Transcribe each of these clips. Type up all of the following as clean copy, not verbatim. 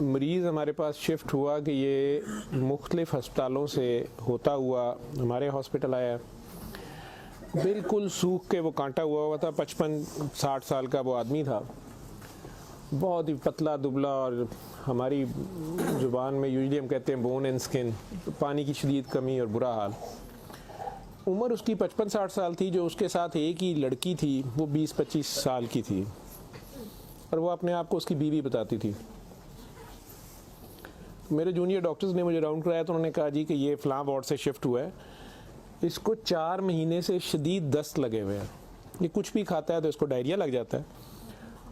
मरीज़ हमारे पास शिफ्ट हुआ कि ये मुख्तलिफ़ अस्पतालों से होता हुआ हमारे हॉस्पिटल आया। बिल्कुल सूख के वो कांटा हुआ था, 55-60 साल का वो आदमी था, बहुत ही पतला दुबला, और हमारी ज़ुबान में यूजली हम कहते हैं बोन एंड स्किन, पानी की शदीद कमी और बुरा हाल। उम्र उसकी 55-60 साल थी। जो उसके साथ एक ही लड़की थी वो 20-25 साल की थी, और वो अपने आप को उसकी बीवी बताती थी। मेरे जूनियर डॉक्टर्स ने मुझे राउंड कराया तो उन्होंने कहा जी कि ये फ़लाँ वार्ड से शिफ्ट हुआ है, इसको 4 महीने से शदीद दस्त लगे हुए हैं, ये कुछ भी खाता है तो इसको डायरिया लग जाता है,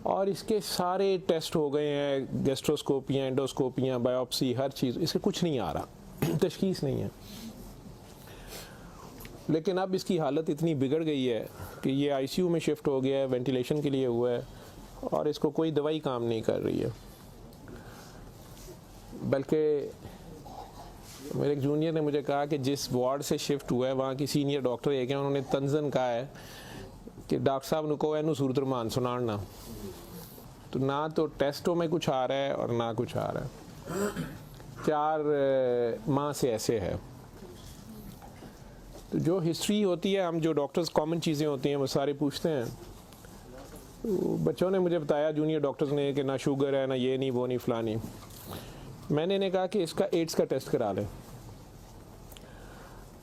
और इसके सारे टेस्ट हो गए हैं, गैस्ट्रोस्कोपियाँ, एंडोस्कोपियाँ, बायोप्सी, हर चीज़, इसके कुछ नहीं आ रहा, तशख़ीस नहीं है। लेकिन अब इसकी हालत इतनी बिगड़ गई है कि ये आईसीयू में शिफ्ट हो गया है, वेंटिलेशन के लिए हुआ है, और इसको कोई दवाई काम नहीं कर रही है। बल्कि मेरे एक जूनियर ने मुझे कहा कि जिस वार्ड से शिफ्ट हुआ है वहाँ की सीनियर डॉक्टर एक हैं, उन्होंने तंजन कहा है कि डॉक्टर साहब ने कहो इनू सूरत रमान सुनाना। तो ना तो टेस्टों में कुछ आ रहा है और ना कुछ आ रहा है, 4 माह से ऐसे है। तो जो हिस्ट्री होती है, हम जो डॉक्टर्स कॉमन चीज़ें होती हैं वो सारे पूछते हैं। तो बच्चों ने मुझे बताया, जूनियर डॉक्टर्स ने, कि ना शुगर है, ना ये नहीं, वो नहीं, फलानी। मैंने इन्हें कहा कि इसका एड्स का टेस्ट करा लें।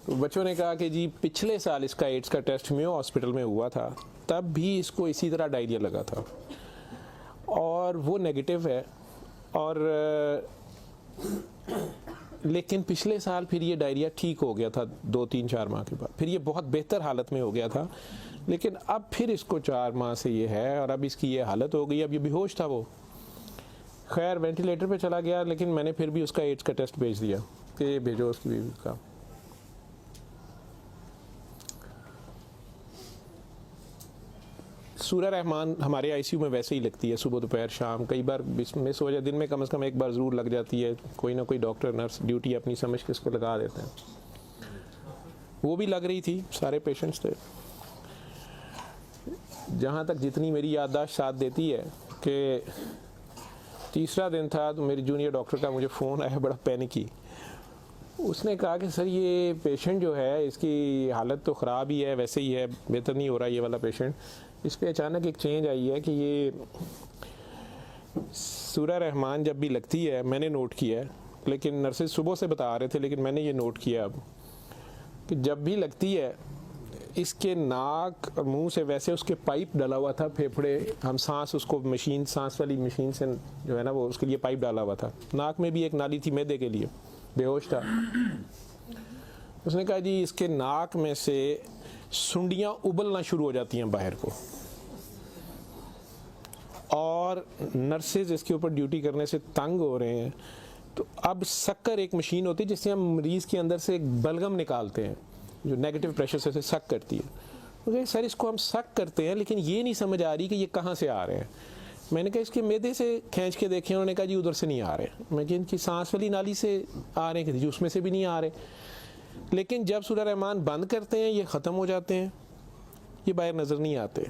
तो बच्चों ने कहा कि जी पिछले साल इसका एड्स का टेस्ट मेयो हॉस्पिटल में हुआ था, तब भी इसको इसी तरह डायरिया लगा था और वो नेगेटिव है, और लेकिन पिछले साल फिर ये डायरिया ठीक हो गया था 2-3-4 माह के बाद, फिर ये बहुत बेहतर हालत में हो गया था, लेकिन अब फिर इसको 4 माह से ये है और अब इसकी ये हालत हो गई। अब ये बेहोश था वो, खैर वेंटिलेटर पे चला गया, लेकिन मैंने फिर भी उसका एड्स का टेस्ट भेज दिया कि भेजो उसकी बीवी का। सूरह रहमान हमारे आईसीयू में वैसे ही लगती है, सुबह दोपहर शाम, कई बार मिस हो जाए, दिन में कम से कम एक बार ज़रूर लग जाती है। कोई ना कोई डॉक्टर नर्स ड्यूटी अपनी समझ के इसको लगा देते हैं। वो भी लग रही थी, सारे पेशेंट्स थे। जहाँ तक जितनी मेरी याददाश्त साथ देती है कि तीसरा दिन था तो मेरी जूनियर डॉक्टर का मुझे फ़ोन आया, बड़ा पैनिकी। उसने कहा कि सर ये पेशेंट जो है इसकी हालत तो ख़राब ही है, वैसे ही है, बेहतर नहीं हो रहा ये वाला पेशेंट, इस पर अचानक एक चेंज आई है कि ये सूरह रहमान जब भी लगती है, मैंने नोट किया है, लेकिन नर्सेज सुबह से बता रहे थे, लेकिन मैंने ये नोट किया अब कि जब भी लगती है इसके नाक और मुंह से वैसे उसके पाइप डाला हुआ था, फेफड़े, हम सांस उसको मशीन, सांस वाली मशीन से जो है ना वो उसके लिए पाइप डाला हुआ था, नाक में भी एक नाली थी मैदे के लिए, बेहोश था। उसने कहा जी इसके नाक में से सुंडियां उबलना शुरू हो जाती हैं बाहर को, और नर्सेज इसके ऊपर ड्यूटी करने से तंग हो रहे हैं। तो अब शक्कर एक मशीन होती है जिससे हम मरीज़ के अंदर से एक बलगम निकालते हैं जो नेगेटिव प्रेशर से सक करती है। तो सर इसको हम सक करते हैं, लेकिन ये नहीं समझ आ रही कि ये कहाँ से आ रहे हैं। मैंने कहा इसके मैदे से खींच के देखें, उन्होंने कहा जी उधर से नहीं आ रहे। मैं कि इनकी सांस वाली नाली से आ रहे हैं, जी उसमें से भी नहीं आ रहे। लेकिन जब सूरह रहमान बंद करते हैं ये ख़त्म हो जाते हैं, ये बाहर नज़र नहीं आते।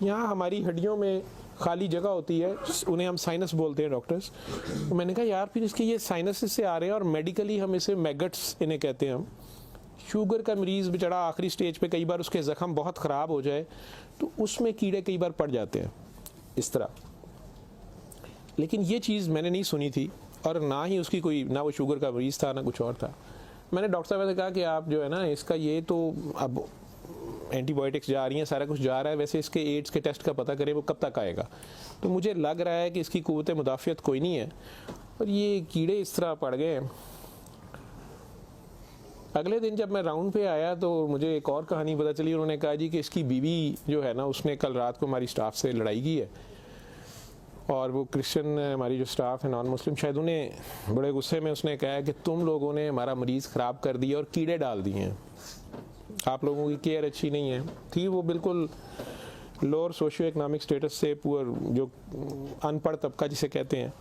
यहाँ हमारी हड्डियों में खाली जगह होती है, उन्हें हम साइनस बोलते हैं डॉक्टर्स। तो मैंने कहा यार फिर इसके ये साइनस से आ रहे हैं, और मेडिकली हम इसे मैगट्स इन्हें कहते हैं हम। शुगर का मरीज़ बेचारा आखिरी स्टेज पे, कई बार उसके ज़ख़म बहुत ख़राब हो जाए तो उसमें कीड़े कई बार पड़ जाते हैं इस तरह। लेकिन ये चीज़ मैंने नहीं सुनी थी, और ना ही उसकी कोई, ना वो शुगर का मरीज़ था ना कुछ और था। मैंने डॉक्टर साहब से कहा कि आप जो है ना इसका ये तो अब एंटीबायोटिक्स जा रही हैं, सारा कुछ जा रहा है, वैसे इसके एड्स के टेस्ट का पता करें वो कब तक आएगा। तो मुझे लग रहा है कि इसकी क़ुव्वत मुदाफ़ियत कोई नहीं है, और ये कीड़े इस तरह पड़ गए हैं। अगले दिन जब मैं राउंड पे आया तो मुझे एक और कहानी पता चली। उन्होंने कहा जी कि इसकी बीवी जो है ना उसने कल रात को हमारी स्टाफ से लड़ाई की है, और वो क्रिश्चियन हमारी जो स्टाफ है नॉन मुस्लिम, शायद उन्हें बड़े गुस्से में उसने कहा कि तुम लोगों ने हमारा मरीज़ ख़राब कर दिया और कीड़े डाल दिए हैं, आप लोगों की केयर अच्छी नहीं है। थी वो बिल्कुल लोअर सोशियो इकनॉमिक स्टेटस से, पुअर, जो अनपढ़ तबका जिसे कहते हैं।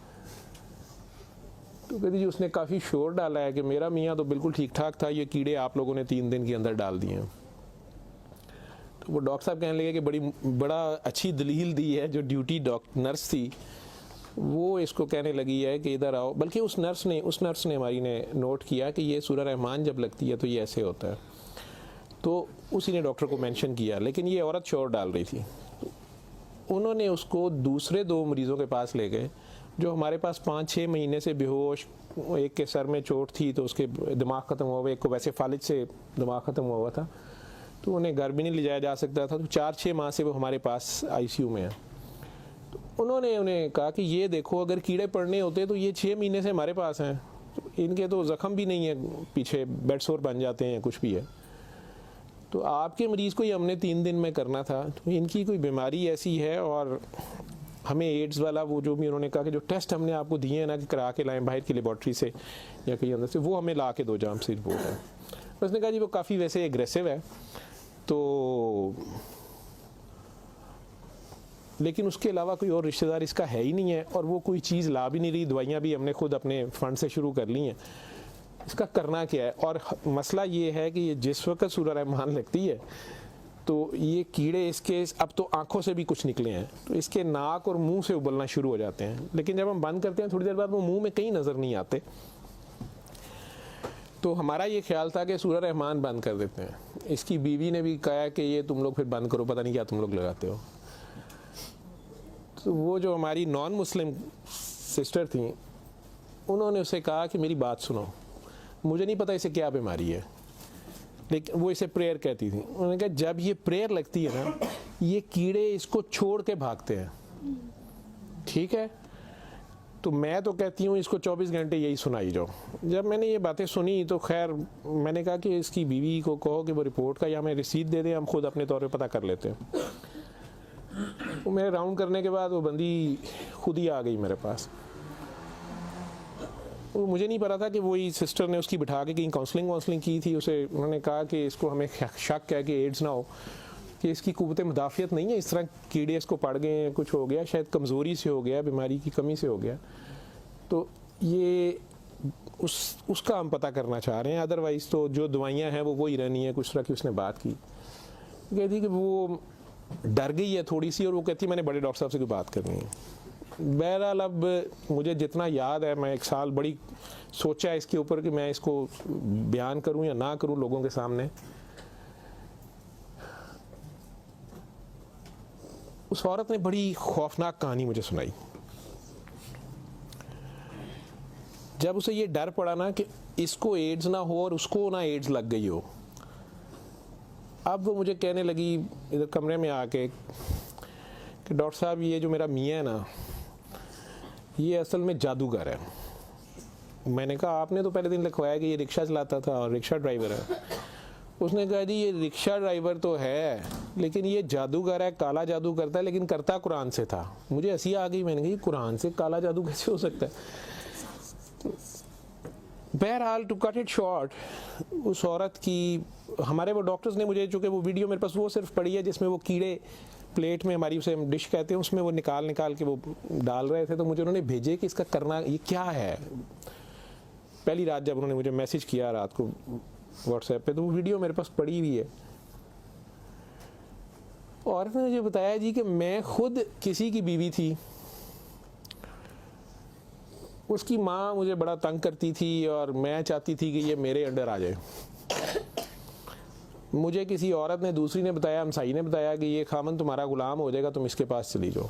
तो कहती जी उसने काफ़ी शोर डाला है कि मेरा मियाँ तो बिल्कुल ठीक ठाक था, ये कीड़े आप लोगों ने 3 दिन के अंदर डाल दिए हैं। तो वो डॉक्टर साहब कहने लगे कि बड़ा अच्छी दलील दी है जो ड्यूटी नर्स थी वो इसको कहने लगी है कि इधर आओ, बल्कि उस नर्स ने हमारी ने नोट किया कि ये सूरह रहमान जब लगती है तो ये ऐसे होता है, तो उसी ने डॉक्टर को मेंशन किया, लेकिन ये औरत शोर डाल रही थी। उन्होंने उसको दूसरे 2 मरीज़ों के पास ले गए जो हमारे पास 5-6 महीने से बेहोश, एक के सर में चोट थी तो उसके दिमाग ख़त्म हुआ हुआ, एक को वैसे फालिज से दिमाग ख़त्म हुआ हुआ था, तो उन्हें घर भी नहीं ले जाया जा सकता था, तो 4-6 माह से वो हमारे पास आईसीयू में है। तो उन्होंने उन्हें कहा कि ये देखो, अगर कीड़े पड़ने होते तो ये 6 महीने से हमारे पास हैं, तो इनके तो ज़ख़म भी नहीं है, पीछे बेड सोर बन जाते हैं, कुछ भी है, तो आपके मरीज़ को ये हमने 3 दिन में करना था, तो इनकी कोई बीमारी ऐसी है और हमें एड्स वाला वो जो भी उन्होंने कहा कि जो टेस्ट हमने आपको दिए हैं ना कि करा के लाएं बाहर की लेबॉर्ट्री से या कहीं अंदर से, वो हमें ला के दो जाम से रिपोर्ट है। उसने कहा जी वो काफ़ी वैसे एग्रेसिव है, तो लेकिन उसके अलावा कोई और रिश्तेदार इसका है ही नहीं है, और वो कोई चीज़ ला भी नहीं रही, दवाइयाँ भी हमने खुद अपने फ़ंड से शुरू कर ली हैं, इसका करना क्या है। और मसला ये है कि ये जिस वक्त सूरह रहमान लगती है तो ये कीड़े इसके अब तो आंखों से भी कुछ निकले हैं, तो इसके नाक और मुंह से उबलना शुरू हो जाते हैं, लेकिन जब हम बंद करते हैं थोड़ी देर बाद वो मुंह में कहीं नज़र नहीं आते। तो हमारा ये ख्याल था कि सूरह रहमान बंद कर देते हैं। इसकी बीवी ने भी कहा कि ये तुम लोग फिर बंद करो, पता नहीं क्या तुम लोग लगाते हो। तो वो जो हमारी नॉन मुस्लिम सिस्टर थी, उन्होंने उसे कहा कि मेरी बात सुनो, मुझे नहीं पता इसे क्या बीमारी है, लेकिन वो इसे प्रेयर कहती थी। उन्होंने कहा जब ये प्रेयर लगती है ना, ये कीड़े इसको छोड़ के भागते हैं, ठीक है। तो मैं तो कहती हूँ इसको 24 घंटे यही सुनाई जाओ। जब मैंने ये बातें सुनी तो खैर मैंने कहा कि इसकी बीवी को कहो कि वो रिपोर्ट का या हमें रसीद दे दें, हम खुद अपने तौर पे पता कर लेते हैं। तो मेरे राउंड करने के बाद वो बंदी खुद ही आ गई मेरे पास। वो मुझे नहीं पता था कि वही सिस्टर ने उसकी बिठा के कहीं काउंसलिंग की थी। उसे उन्होंने कहा कि इसको हमें शक है कि एड्स ना हो, कि इसकी कुव्वत मुदाफ़ियत नहीं है, इस तरह कीड़े इसको पड़ गए हैं, कुछ हो गया, शायद कमज़ोरी से हो गया, बीमारी की कमी से हो गया। तो ये उसका हम पता करना चाह रहे हैं, अदरवाइज़ तो जो दवाइयाँ हैं वो वही रहनी है। कुछ तरह की उसने बात की, कहती कि वो डर गई है थोड़ी सी, और वो कहती मैंने बड़े डॉक्टर साहब से कोई बात करनी है। बहरहाल अब मुझे जितना याद है, मैं 1 साल बड़ी सोचा है इसके ऊपर कि मैं इसको बयान करूं या ना करूं लोगों के सामने। उस औरत ने बड़ी खौफनाक कहानी मुझे सुनाई। जब उसे ये डर पड़ा ना कि इसको एड्स ना हो और उसको ना एड्स लग गई हो, अब वो मुझे कहने लगी इधर कमरे में आके कि डॉक्टर साहब ये जो मेरा मियाँ है ना, ये असल में जादूगर है। मैंने कहा आपने तो पहले दिन लिखवाया कि ये रिक्शा चलाता था और रिक्शा ड्राइवर है। उसने कहा जी ये रिक्शा ड्राइवर तो है, लेकिन ये जादूगर है, काला जादू करता है, लेकिन करता कुरान से था। मुझे हंसी आ गई, मैंने कहा कुरान से काला जादू कैसे हो सकता है। बहरहाल टू कट इट शॉर्ट, उस औरत की हमारे वो डॉक्टर्स ने मुझे, चूँकि वो वीडियो मेरे पास वो सिर्फ पड़ी है जिसमें वो कीड़े प्लेट में, हमारी उसे हम डिश कहते हैं, उसमें वो निकाल के वो डाल रहे थे, तो मुझे उन्होंने भेजे कि इसका करना ये क्या है। पहली रात जब उन्होंने मुझे मैसेज किया रात को व्हाट्सएप पे, तो वो वीडियो मेरे पास पड़ी हुई है। औरत ने मुझे बताया जी कि मैं खुद किसी की बीवी थी, उसकी माँ मुझे बड़ा तंग करती थी और मैं चाहती थी कि ये मेरे अंडर आ जाए। मुझे किसी औरत ने, दूसरी ने बताया, हमसाई ने बताया कि ये खामन तुम्हारा गुलाम हो जाएगा, तुम इसके पास चली जाओ।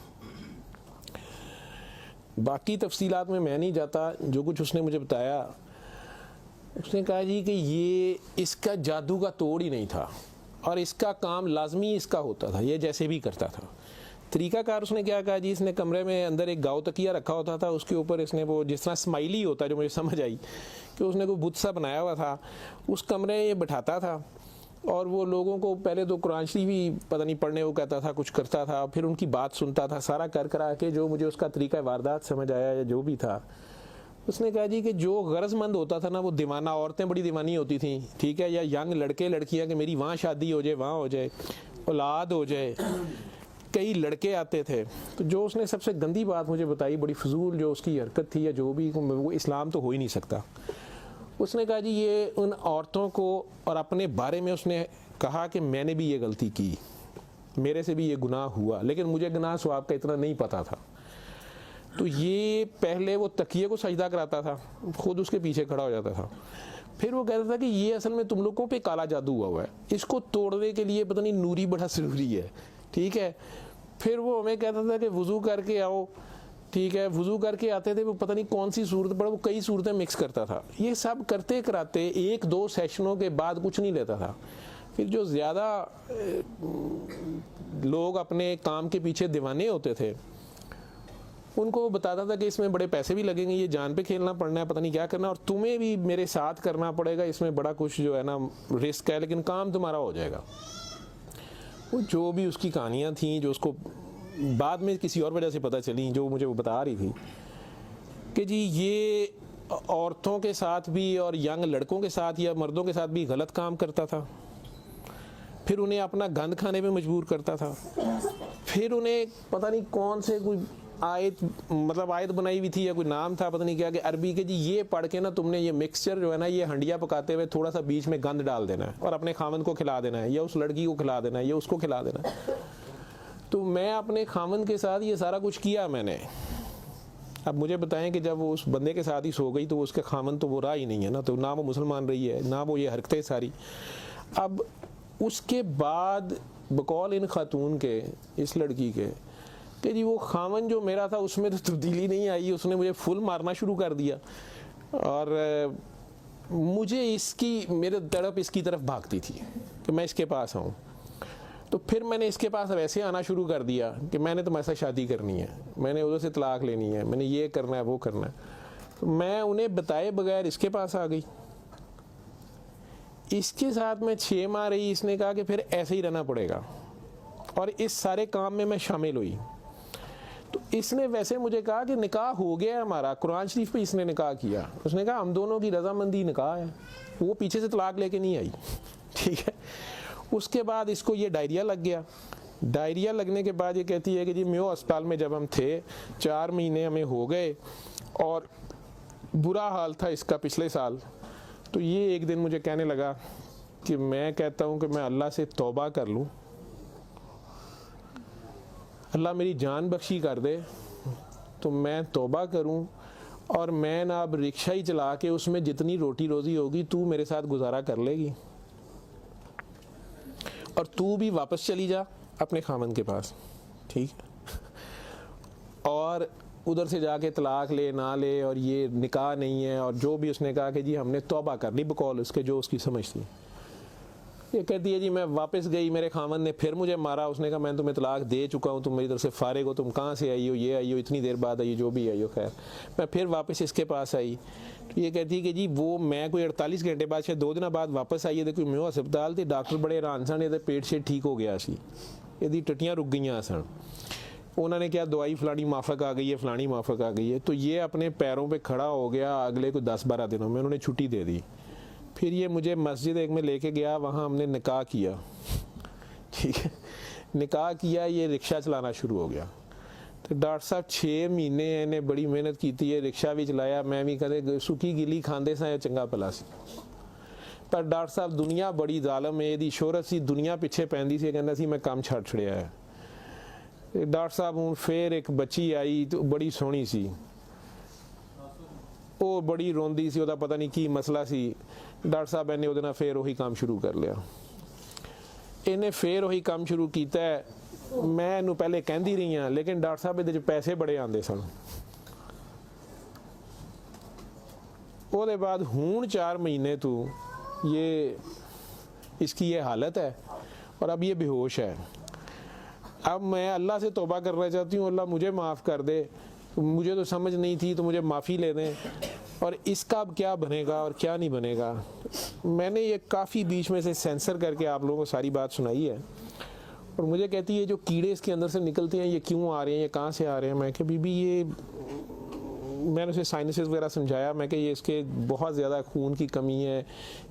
बाकी तफसीलात में मैं नहीं जाता, जो कुछ उसने मुझे बताया, उसने कहा जी कि ये इसका जादू का तोड़ ही नहीं था और इसका काम लाजमी इसका होता था, ये जैसे भी करता था। तरीकाकार उसने क्या कहा जी, इसने कमरे में अंदर एक गाँव तकिया रखा होता था, उसके ऊपर इसने वो जिस तरह स्माइली होता है, जो मुझे समझ आई कि उसने कोई बुत सा बनाया हुआ था, उस कमरे में ये बिठाता था और वो लोगों को पहले तो कुरान शरीफ भी पता नहीं पढ़ने को कहता था, कुछ करता था, फिर उनकी बात सुनता था, सारा कर करा के जो मुझे उसका तरीका वारदात समझ आया या जो भी था। उसने कहा जी कि जो गरजमंद होता था ना, वो दीवाना, औरतें बड़ी दीवानी होती थी, ठीक है, या यंग लड़के लड़कियां कि मेरी वहाँ शादी हो जाए, वहाँ हो जाए, औलाद हो जाए, कई लड़के आते थे। तो जो उसने सबसे गंदी बात मुझे बताई, बड़ी फजूल जो उसकी हरकत थी या जो भी, वो इस्लाम तो हो ही नहीं सकता। उसने कहा जी ये उन औरतों को, और अपने बारे में उसने कहा कि मैंने भी ये गलती की, मेरे से भी ये गुनाह हुआ, लेकिन मुझे गुनाह स्वाब का इतना नहीं पता था। तो ये पहले वो तकिए को सजदा कराता था, खुद उसके पीछे खड़ा हो जाता था। फिर वो कहता था कि ये असल में तुम लोगों पे काला जादू हुआ है, इसको तोड़ने के लिए पता नहीं नूरी बड़ा ज़रूरी है, ठीक है। फिर वो हमें कहता था कि वज़ू करके आओ, ठीक है। वज़ू करके आते थे, वो पता नहीं कौन सी सूरत पड़ा, वो कई सूरतें मिक्स करता था। ये सब करते कराते 1-2 सेशनों के बाद कुछ नहीं लेता था। फिर जो ज़्यादा लोग अपने काम के पीछे दीवाने होते थे, उनको वो बताता था कि इसमें बड़े पैसे भी लगेंगे, ये जान पे खेलना पड़ना है, पता नहीं क्या करना, और तुम्हें भी मेरे साथ करना पड़ेगा, इसमें बड़ा कुछ जो है ना रिस्क है, लेकिन काम तुम्हारा हो जाएगा। वो जो भी उसकी कहानियाँ थीं, जो उसको बाद में किसी और वजह से पता चली, जो मुझे वो बता रही थी कि जी ये औरतों के साथ भी और यंग लड़कों के साथ या मर्दों के साथ भी गलत काम करता था। फिर उन्हें अपना गंद खाने पे मजबूर करता था। फिर उन्हें पता नहीं कौन से कोई आयत, मतलब आयत बनाई हुई थी या कोई नाम था पता नहीं क्या, कि अरबी के जी ये पढ़ के ना तुमने ये मिक्सचर जो है ना, ये हंडिया पकाते हुए थोड़ा सा बीच में गंद डाल देना है और अपने खामन को खिला देना है, या उस लड़की को खिला देना है, या उसको खिला देना है। तो मैं अपने खामन के साथ ये सारा कुछ किया मैंने। अब मुझे बताएं कि जब वो उस बंदे के साथ ही सो गई तो उसके खामन तो वो रहा ही नहीं है ना, तो ना वो मुसलमान रही है, ना वो ये हरकतें सारी। अब उसके बाद बकौल इन खातून के, इस लड़की के, कि जी वो खामन जो मेरा था उसमें तो तब्दीली नहीं आई, उसने मुझे फुल मारना शुरू कर दिया। और मुझे इसकी, मेरे तड़प इसकी तरफ भागती थी कि मैं इसके पास आऊँ। तो फिर मैंने इसके पास वैसे आना शुरू कर दिया कि मैंने तुम्हारे साथ शादी करनी है, मैंने उधर से तलाक लेनी है, मैंने ये करना है, वो करना है। तो मैं उन्हें बताए बगैर इसके पास आ गई। इसके साथ मैं 6 माह रही। इसने कहा कि फिर ऐसे ही रहना पड़ेगा, और इस सारे काम में मैं शामिल हुई। तो इसने वैसे मुझे कहा कि निकाह हो गया है हमारा, कुरान शरीफ पे इसने निकाह किया। उसने कहा हम दोनों की रजामंदी निकाह है, वो पीछे से तलाक लेके नहीं आई, ठीक है। उसके बाद इसको ये डायरिया लग गया। डायरिया लगने के बाद ये कहती है कि जी मेयो अस्पताल में जब हम थे 4 महीने हमें हो गए और बुरा हाल था इसका पिछले साल। तो ये एक दिन मुझे कहने लगा कि मैं कहता हूँ कि मैं अल्लाह से तौबा कर लूँ, अल्लाह मेरी जान बख्शी कर दे, तो मैं तौबा करूँ और मैं ना अब रिक्शा ही चला के उसमें जितनी रोटी रोज़ी होगी तू मेरे साथ गुजारा कर लेगी, और तू भी वापस चली जा अपने खामन के पास, ठीक है। और उधर से जाके तलाक ले ना ले, और ये निकाह नहीं है, और जो भी उसने कहा कि जी हमने तौबा कर ली बकौल उसके, जो उसकी समझ थी। ये कहती है जी मैं वापस गई, मेरे खामन ने फिर मुझे मारा। उसने कहा मैं तुम्हें तलाक दे चुका हूँ, तुम मेरी तरफ से फारिग हो, तुम कहाँ से आई हो, ये आई हो, इतनी देर बाद आई हो, जो भी आई हो। खैर मैं फिर वापस इसके पास आई। तो ये कहती है कि जी वो मैं कोई 48 घंटे बाद, शायद 2 दिन बाद वापस आई है। देखो मैं अस्पताल थी, डॉक्टर बड़े हैरान सन, ये पेट से ठीक हो गया सी, यदि टट्टियाँ रुक गई सन। उन्होंने क्या दवाई फलानी माफक आ गई है, फलानी माफक आ गई है। तो ये अपने पैरों पे खड़ा हो गया। अगले कोई 10-12 दिनों में उन्होंने छुट्टी दे दी। फिर ये मुझे मस्जिद एक में लेके गया, वहाँ हमने निकाह किया, ठीक है। निकाह किया, ये रिक्शा चलाना शुरू हो गया। तो डॉक्टर साहब 6 महीने इन्हें बड़ी मेहनत की थी, रिक्शा भी चलाया, मैं भी कदे सुखी गिली खांदे सा चंगा भला सी। पर डॉक्टर साहब दुनिया बड़ी जालम है, यदी शोहरत सी दुनिया पिछे पैंदी सी, कहना सी मैं काम छड़ छड़िया है। डॉक्टर साहब हूँ फिर एक बच्ची आई, तो बड़ी सोहनी सी, वो बड़ी रोंदी सी, ਉਹਦਾ पता नहीं की मसला सी। डॉक्टर साहब ने ਉਹਦੇ ਨਾਲ फिर वही काम शुरू कर लिया। इन्हें फिर वही काम शुरू किया। मैं ਇਹਨੂੰ पहले कहती रही हाँ, लेकिन डॉक्टर साहब ਇਹਦੇ 'ਚ पैसे बड़े आते सन। ਉਹਦੇ बाद हूँ 4 महीने तो ये इसकी ये हालत है, और अब ये बेहोश है। अब मैं अल्लाह से तौबा करना चाहती हूँ, अल्लाह मुझे माफ़ कर दे, मुझे तो समझ नहीं थी, तो मुझे माफ़ी ले दें, और इसका अब क्या बनेगा और क्या नहीं बनेगा। मैंने ये काफ़ी बीच में से सेंसर करके आप लोगों को सारी बात सुनाई है। और मुझे कहती है जो कीड़े इसके अंदर से निकलते हैं ये क्यों आ रहे हैं, ये कहाँ से आ रहे हैं। मैं कि बीबी ये, मैंने उसे साइनसेस वगैरह समझाया। मैं कि ये इसके बहुत ज़्यादा खून की कमी है,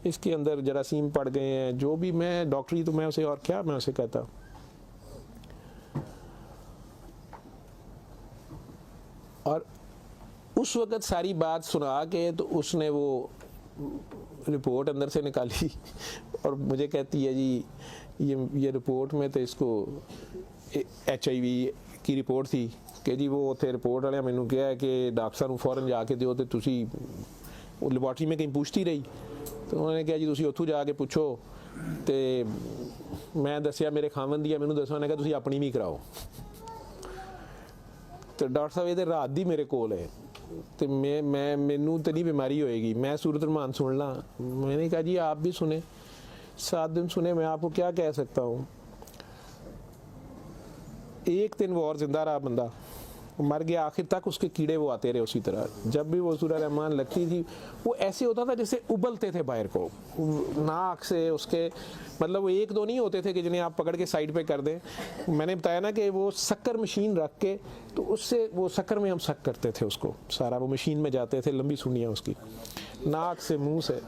इसके अंदर जरासीम पड़ गए हैं, जो भी। मैं डॉक्टरी तो मैं उसे और क्या मैं उसे कहता। और उस वक़्त सारी बात सुना के तो उसने वो रिपोर्ट अंदर से निकाली और मुझे कहती है जी ये रिपोर्ट में तो इसको HIV की रिपोर्ट थी, कि जी वो उत्थे रिपोर्ट वाले मैनू कहा है कि डॉक्टर साहब फौरन जाके दिओ ते तुसी लैबोरेटरी में कहीं पूछती रही तो उन्होंने कहा जी तुसी उत्थों जाके पूछो तो मैं दसिया मेरे खावन दी मैनू दसो, उन्हें कहा तुसी अपनी भी कराओ। तो डॉक्टर साहब ये रात दी मेरे कोल है तो मैं मैनू तो नहीं बीमारी होएगी, मैं सूरत रहमान सुन ला। मैंने कहा जी आप भी सुने, 7 दिन सुने, मैं आपको क्या कह सकता हूँ। एक दिन वो और जिंदा रहा बंदा, मर गया, आखिर तक उसके कीड़े वो आते रहे उसी तरह। जब भी वो सूरह रहमान लगती थी वो ऐसे होता था जैसे उबलते थे बाहर को, नाक से उसके, मतलब वो 1-2 नहीं होते थे कि जिन्हें आप पकड़ के साइड पे कर दें। मैंने बताया ना कि वो शक्कर मशीन रख के तो उससे वो शक्कर में हम शक करते थे उसको सारा, वो मशीन में जाते थे, लंबी सुनियाँ उसकी नाक से मुँह से।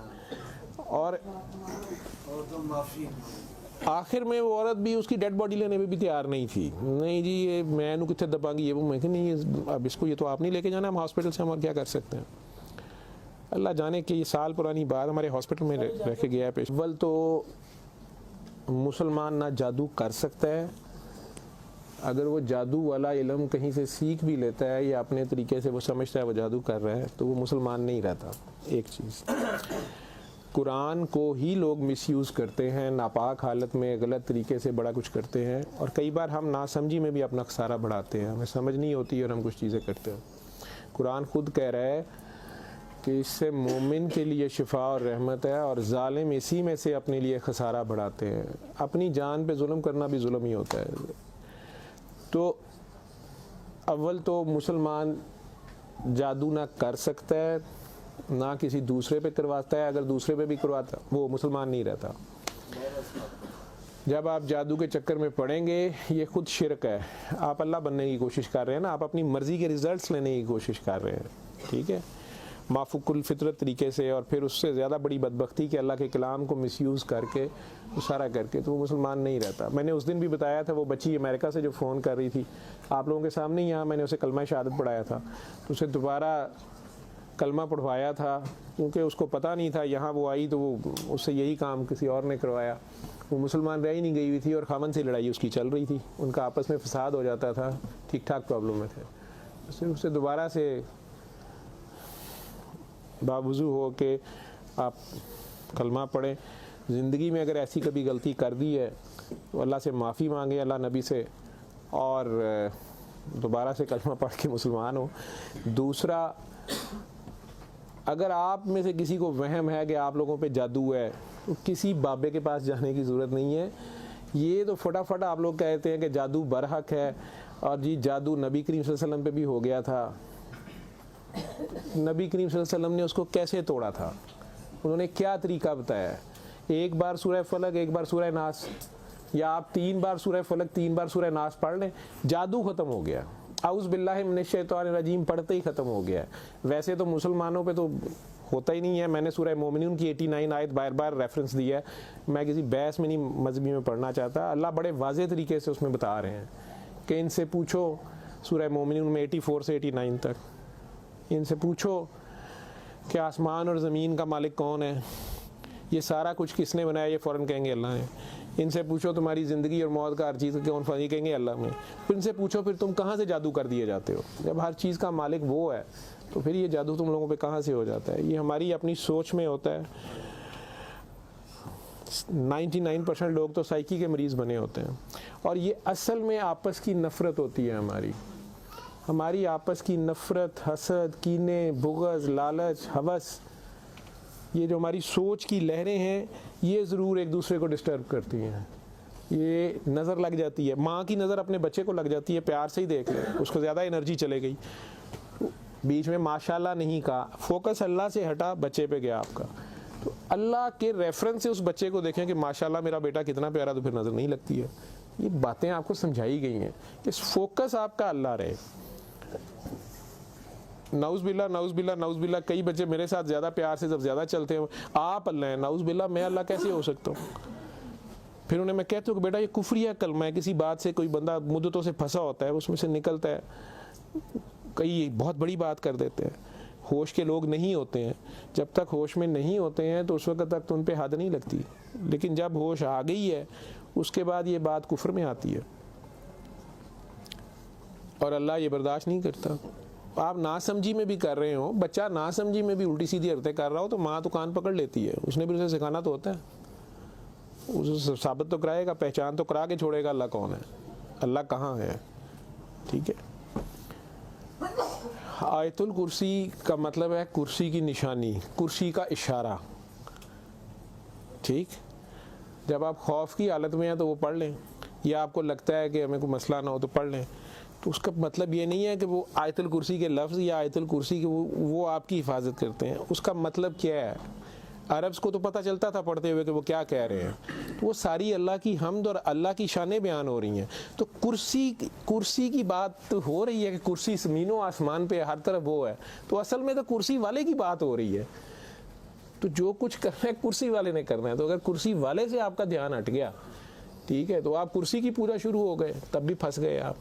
और आखिर में वो औरत भी उसकी डेड बॉडी लेने में भी तैयार नहीं थी। नहीं जी ये मैं नू कितने दबांगी, ये वो। मैं नहीं अब इसको ये तो आप नहीं लेके जाना, हम हॉस्पिटल से हम क्या कर सकते हैं। अल्लाह जाने कि ये साल पुरानी बात हमारे हॉस्पिटल में रह के गया है पेश। अव्वल तो मुसलमान ना जादू कर सकता है, अगर वो जादू वाला इल्म कहीं से सीख भी लेता है या अपने तरीके से वो समझता है वो जादू कर रहा है तो वो मुसलमान नहीं रहता। एक चीज़, कुरान को ही लोग मिसयूज़ करते हैं, नापाक हालत में गलत तरीके से बड़ा कुछ करते हैं और कई बार हम नासमझी में भी अपना खसारा बढ़ाते हैं, हमें समझ नहीं होती और हम कुछ चीज़ें करते हैं। कुरान खुद कह रहा है कि इससे मोमिन के लिए शिफा और रहमत है और जालिम इसी में से अपने लिए खसारा बढ़ाते हैं। अपनी जान पे जुल्म करना भी जुल्म ही होता है। तो अव्वल तो मुसलमान जादू ना कर सकता है ना किसी दूसरे पे करवाता है, अगर दूसरे पे भी करवाता वो मुसलमान नहीं रहता। जब आप जादू के चक्कर में पड़ेंगे ये खुद शिरक है, आप अल्लाह बनने की कोशिश कर रहे हैं ना, आप अपनी मर्ज़ी के रिज़ल्ट्स लेने की कोशिश कर रहे हैं, ठीक है, माफुकुल फितरत तरीके से। और फिर उससे ज़्यादा बड़ी बदबख्ती कि अल्लाह के कलाम को मिसयूज़ करके वो सारा करके, तो वो मुसलमान नहीं रहता। मैंने उस दिन भी बताया था, वो बच्ची अमेरिका से जो फ़ोन कर रही थी आप लोगों के सामने ही, यहाँ मैंने उसे कलमा शहादत पढ़ाया था, तो उसे दोबारा कलमा पढ़वाया था क्योंकि उसको पता नहीं था। यहाँ वो आई तो वो उससे यही काम किसी और ने करवाया। वो मुसलमान रह ही नहीं गई हुई थी और खामन से लड़ाई उसकी चल रही थी, उनका आपस में फसाद हो जाता था, ठीक ठाक प्रॉब्लम में थे। फिर उससे दोबारा से बावजू हो के आप कलमा पढ़ें। ज़िंदगी में अगर ऐसी कभी गलती कर दी है तो अल्लाह से माफ़ी मांगे, अल्लाह नबी से, और दोबारा से कलमा पढ़ के मुसलमान हो। दूसरा, अगर आप में से किसी को वहम है कि आप लोगों पे जादू है तो किसी बाबे के पास जाने की ज़रूरत नहीं है। ये तो फटाफट आप लोग कहते हैं कि जादू बरहक है और जी जादू नबी करीम सल्लल्लाहु अलैहि वसल्लम पे भी हो गया था। नबी करीम सल्लल्लाहु अलैहि वसल्लम ने उसको कैसे तोड़ा था, उन्होंने क्या तरीका बताया? एक बार सूरह फलक, एक बार सूरह नास, या आप 3 बार सूरह फलक 3 बार सूरह नास पढ़ लें, जादू ख़त्म हो गया। औज़ बिल्लाहि मिनश शैतानिर रजीम पढ़ते ही ख़त्म हो गया। वैसे तो मुसलमानों पे तो होता ही नहीं है। मैंने सूरह मोमिनून की 89 आयत बार बार रेफरेंस दिया है, मैं किसी बहस में नहीं मजहबी में पढ़ना चाहता। अल्लाह बड़े वाज़ेह तरीके से उसमें बता रहे हैं कि इनसे पूछो, सूरह मोमिनून में 84 से 89 तक, इनसे पूछो कि आसमान और ज़मीन का मालिक कौन है, ये सारा कुछ किसने बनाया, ये फ़ौरन कहेंगे अल्लाह ने। इनसे पूछो तुम्हारी ज़िंदगी और मौत का हर चीज़ कौन फनी, कहेंगे अल्लाह में। फिर इनसे पूछो फिर तुम कहाँ से जादू कर दिए जाते हो, जब हर चीज़ का मालिक वो है तो फिर ये जादू तुम लोगों पे कहाँ से हो जाता है? ये हमारी अपनी सोच में होता है। 99% लोग तो साइकी के मरीज़ बने होते हैं और ये असल में आपस की नफ़रत होती है हमारी आपस की नफ़रत, हसद, कीने, बुग़्ज़, लालच, हवस, ये जो हमारी सोच की लहरें हैं ये ज़रूर एक दूसरे को डिस्टर्ब करती हैं। ये नज़र लग जाती है, माँ की नज़र अपने बच्चे को लग जाती है, प्यार से ही देख ले, उसको ज़्यादा एनर्जी चले गई, बीच में माशाल्लाह नहीं कहा, फोकस अल्लाह से हटा, बच्चे पे गया आपका। तो अल्लाह के रेफरेंस से उस बच्चे को देखें कि माशाल्लाह मेरा बेटा कितना प्यारा, तो फिर नज़र नहीं लगती है। ये बातें आपको समझाई गई हैं कि फोकस आपका अल्लाह रहे। नाउज़ बिल्ला, नाउज़ बिल्ला, नाउज़ बिल्ला, कई बच्चे मेरे साथ ज़्यादा प्यार से जब ज़्यादा चलते हैं, आप अल्लाह हैं, नाउज़ बिल्ला मैं अल्लाह कैसे हो सकता हूँ? फिर उन्हें मैं कहता हूँ कि बेटा ये कुफ्रिया कलमा है, किसी बात से कोई बंदा मुद्दतों से फंसा होता है, उसमें से निकलता है, कई बहुत बड़ी बात कर देते हैं। होश के लोग नहीं होते हैं, जब तक होश में नहीं होते हैं तो उस वक्त तक तो उन पर हद नहीं लगती, लेकिन जब होश आ गई है उसके बाद ये बात कुफ्र में आती है। और अल्लाह ये बर्दाश्त नहीं करता। आप नासमझी में भी कर रहे हो, बच्चा नासमझी में भी उल्टी सीधी हरकतें कर रहा हो तो माँ तो कान पकड़ लेती है, उसने भी उसे सिखाना तो होता है, उसे साबित तो कराएगा, पहचान तो करा के छोड़ेगा अल्लाह कौन है, अल्लाह कहाँ है। ठीक है, आयतुल कुर्सी का मतलब है कुर्सी की निशानी, कुर्सी का इशारा। ठीक, जब आप खौफ की हालत में हैं तो वो पढ़ लें, या आपको लगता है कि हमें कोई मसला ना हो तो पढ़ लें। तो उसका मतलब ये नहीं है कि वो आयतुल कुर्सी के लफ्ज़ या आयतुल कुर्सी के वो आपकी हिफाजत करते हैं। उसका मतलब क्या है, अरब्स को तो पता चलता था पढ़ते हुए कि वो क्या कह रहे हैं, तो वो सारी अल्लाह की हम्द और अल्लाह की शानें बयान हो रही हैं। तो कुर्सी की बात तो हो रही है कि कुर्सी ज़मीनों आसमान पे हर तरफ वो है, तो असल में तो कुर्सी वाले की बात हो रही है। तो जो कुछ करना है कुर्सी वाले ने करना है। तो अगर कुर्सी वाले से आपका ध्यान हट गया, ठीक है, तो आप कुर्सी की पूजा शुरू हो गए, तब भी फंस गए आप।